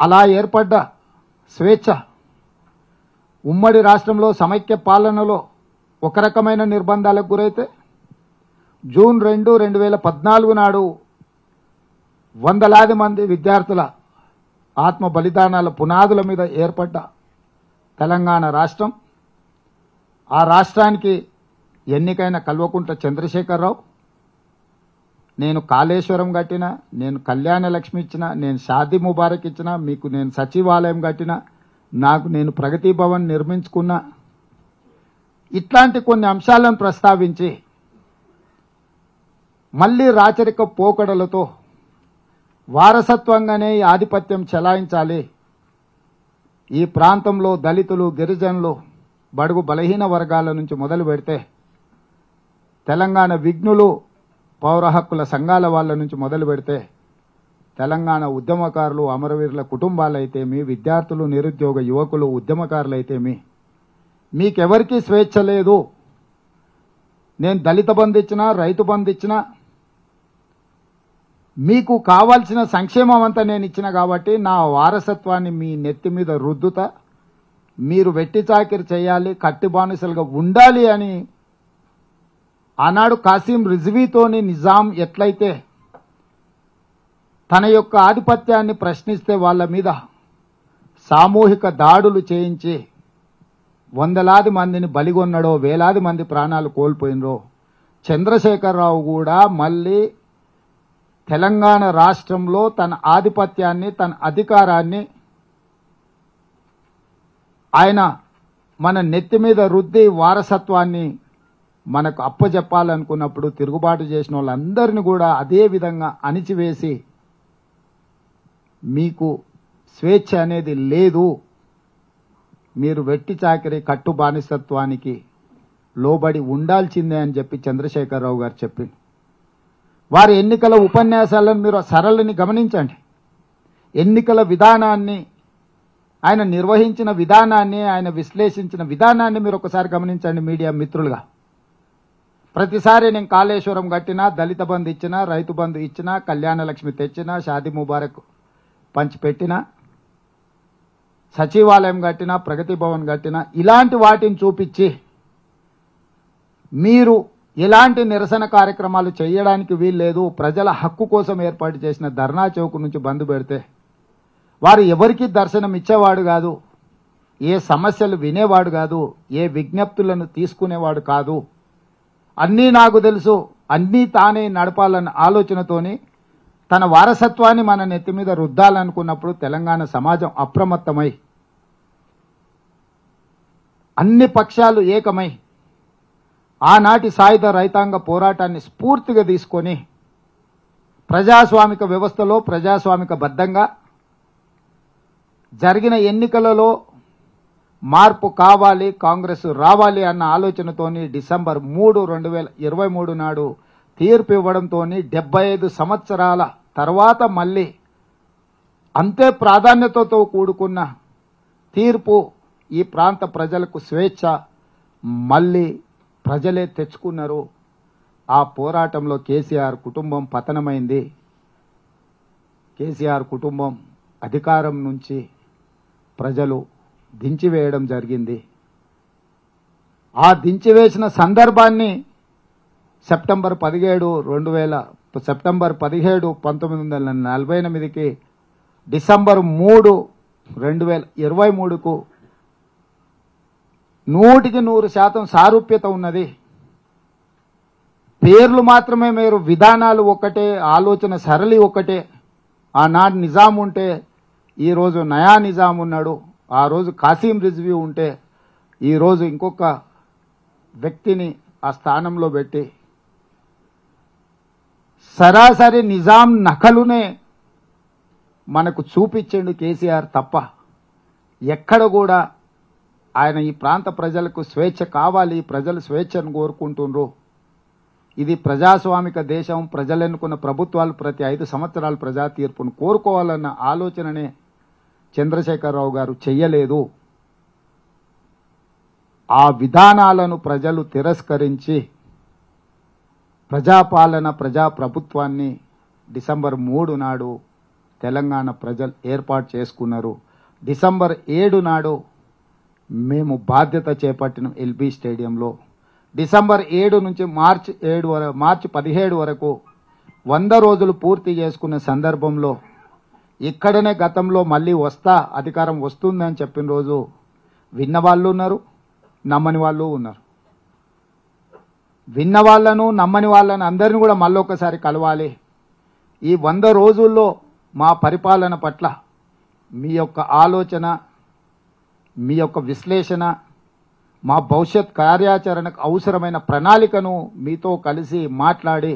అలా ఏర్పడ్డ స్వేచ్ఛ ఉమ్మడి రాష్ట్రంలో సమైక్య పాలనలో ఒక రకమైన నిర్బంధాలకు గురైతే జూన్ 2, 2014 నాడు వందలాది మంది విద్యార్థుల ఆత్మ బలిదానాల పునాదుల మీద ఏర్పడ్డ తెలంగాణ రాష్ట్రం, ఆ రాష్ట్రానికి ఎన్నికైన కల్వకుంట్ల చంద్రశేఖరరావు నేను కాళేశ్వరం కట్టిన, నేను కళ్యాణ లక్ష్మి ఇచ్చిన, నేను షాదీ ముబారక్ ఇచ్చిన, మీకు నేను సచివాలయం కట్టిన, నాకు నేను ప్రగతి భవన్ నిర్మించుకున్నా, ఇట్లాంటి కొన్ని అంశాలను ప్రస్తావించి మళ్ళీ రాచరిక పోకడలతో వారసత్వంగానే ఈ ఆధిపత్యం చెలాయించాలి, ఈ ప్రాంతంలో దళితులు, గిరిజనులు, బడుగు బలహీన వర్గాల నుంచి మొదలు పెడితే తెలంగాణ విఘ్నులు, పౌర హక్కుల సంఘాల వాళ్ళ నుంచి మొదలు పెడితే తెలంగాణ ఉద్యమకారులు, అమరవీరుల కుటుంబాలైతేమి, విద్యార్థులు, నిరుద్యోగ యువకులు, ఉద్యమకారులైతేమి, మీకెవరికీ స్వేచ్ఛ లేదు, నేను దళిత బంధు ఇచ్చినా, రైతు బంధు ఇచ్చినా, మీకు కావాల్సిన సంక్షేమం అంతా నేను ఇచ్చిన కాబట్టి నా వారసత్వాన్ని మీ నెత్తి మీద రుద్దుతా, మీరు వెట్టి చాకిరి చేయాలి, కట్టి బానిసలుగా ఉండాలి అని ఆనాడు కాసిం రిజ్వీతోని నిజాం ఎట్లయితే తన యొక్క ఆధిపత్యాన్ని ప్రశ్నిస్తే వాళ్ళ మీద సామూహిక దాడులు చేయించి వందలాది మందిని బలిగొన్నడో, వేలాది మంది ప్రాణాలు కోల్పోయినరో, చంద్రశేఖరరావు కూడా మళ్ళీ తెలంగాణ రాష్ట్రంలో తన ఆధిపత్యాన్ని, తన అధికారాన్ని ఆయన మన నెత్తి మీద రుద్ది వారసత్వాన్ని మనకు అప్పజెప్పాలనుకున్నప్పుడు తిరుగుబాటు చేసిన వాళ్ళందరినీ కూడా అదే విధంగా అణిచివేసి మీకు స్వేచ్ఛ అనేది లేదు, మీరు వెట్టి చాకిరి కట్టు బానిసత్వానికి లోబడి ఉండాల్సిందే అని చెప్పి చంద్రశేఖరరావు గారు చెప్పింది. వారి ఎన్నికల ఉపన్యాసాలను మీరు సరళిని గమనించండి. ఎన్నికల విధానాన్ని, ఆయన నిర్వహించిన విధానాన్ని, ఆయన విశ్లేషించిన విధానాన్ని మీరు ఒకసారి గమనించండి మీడియా మిత్రులుగా. ప్రతిసారి నేను కాళేశ్వరం కట్టినా, దళిత బంధు ఇచ్చినా, రైతు బంధు ఇచ్చినా, కళ్యాణ లక్ష్మి తెచ్చినా, షాదీ ముబారక్ పంచిపెట్టినా, సచివాలయం కట్టినా, ప్రగతి భవన్ కట్టినా, ఇలాంటి వాటిని చూపించి మీరు ఎలాంటి నిరసన కార్యక్రమాలు చేయడానికి వీల్లేదు, ప్రజల హక్కు కోసం ఏర్పాటు చేసిన ధర్నా చౌక్ నుంచి బంద్ పెడితే వారు ఎవరికి దర్శనం ఇచ్చేవాడు కాదు, ఏ సమస్యలు వినేవాడు కాదు, ఏ విజ్ఞప్తులను తీసుకునేవాడు కాదు, అన్నీ నాకు తెలుసు, అన్నీ తానే నడపాలన్న ఆలోచనతోని తన వారసత్వాన్ని మన నెత్తి మీద రుద్దాలనుకున్నప్పుడు తెలంగాణ సమాజం అప్రమత్తమై అన్ని పక్షాలు ఏకమై ఆనాటి సాయుధ రైతాంగ పోరాటాన్ని స్ఫూర్తిగా తీసుకొని ప్రజాస్వామిక వ్యవస్థలో ప్రజాస్వామిక బద్ధంగా జరిగిన ఎన్నికలలో మార్పు కావాలి, కాంగ్రెస్ రావాలి అన్న ఆలోచనతోని డిసెంబర్ 3, 2023 నాడు తీర్పు ఇవ్వడంతో 75 సంవత్సరాల తర్వాత మళ్ళీ అంతే ప్రాధాన్యతతో కూడుకున్న తీర్పు, ఈ ప్రాంత ప్రజలకు స్వేచ్ఛ మళ్ళీ ప్రజలే తెచ్చుకున్నారు. ఆ పోరాటంలో కేసీఆర్ కుటుంబం పతనమైంది. కేసీఆర్ కుటుంబం అధికారం నుంచి ప్రజలు దించివేయడం జరిగింది. ఆ దించివేసిన సందర్భాన్ని సెప్టెంబర్ 17, 1948కి డిసెంబర్ 3, 2023కు 100% సారూప్యత ఉన్నది. పేర్లు మాత్రమే మీరు, విధానాలు ఒకటే, ఆలోచన సరళి ఒకటే. ఆనాడు నిజాం ఉంటే ఈరోజు నయా నిజాం ఉన్నాడు, ఆ రోజు కాసిం రిజ్వీ ఉంటే ఈరోజు ఇంకొక వ్యక్తిని ఆ స్థానంలో పెట్టి సరాసరి నిజాం నకలునే మనకు చూపించండు కేసీఆర్ తప్ప ఎక్కడ కూడా ఆయన ఈ ప్రాంత ప్రజలకు స్వేచ్ఛ కావాలి, ప్రజలు స్వేచ్ఛను కోరుకుంటున్నారు, ఇది ప్రజాస్వామిక దేశం, ప్రజలు ఎన్నుకున్న ప్రభుత్వాలు ప్రతి 5 సంవత్సరాలు ప్రజా తీర్పును కోరుకోవాలన్న ఆలోచననే చంద్రశేఖరరావు గారు చెయ్యలేదు. ఆ విధానాలను ప్రజలు తిరస్కరించి ప్రజాపాలన, ప్రజాప్రభుత్వాన్ని డిసెంబర్ 3 నాడు తెలంగాణ ప్రజలు ఏర్పాటు చేసుకున్నారు. డిసెంబర్ 7 నాడు మేము బాధ్యత చేపట్టిన ఎల్బీ స్టేడియంలో. డిసెంబర్ 7 నుంచి మార్చి 17 వరకు 100 రోజులు పూర్తి చేసుకున్న సందర్భంలో ఇక్కడనే గతంలో మళ్ళీ అధికారం వస్తుందని చెప్పిన రోజు విన్న వాళ్ళు ఉన్నారు, నమ్మని వాళ్ళు ఉన్నారు. విన్న వాళ్ళను నమ్మని వాళ్ళను అందరిని కూడా మళ్ళొకసారి కలవాలి. ఈ 100 రోజుల్లో మా పరిపాలన పట్ల మీ యొక్క ఆలోచన, మీ యొక్క విశ్లేషణ, మా భవిష్యత్ కార్యాచరణకు అవసరమైన ప్రణాళికను మీతో కలిసి మాట్లాడి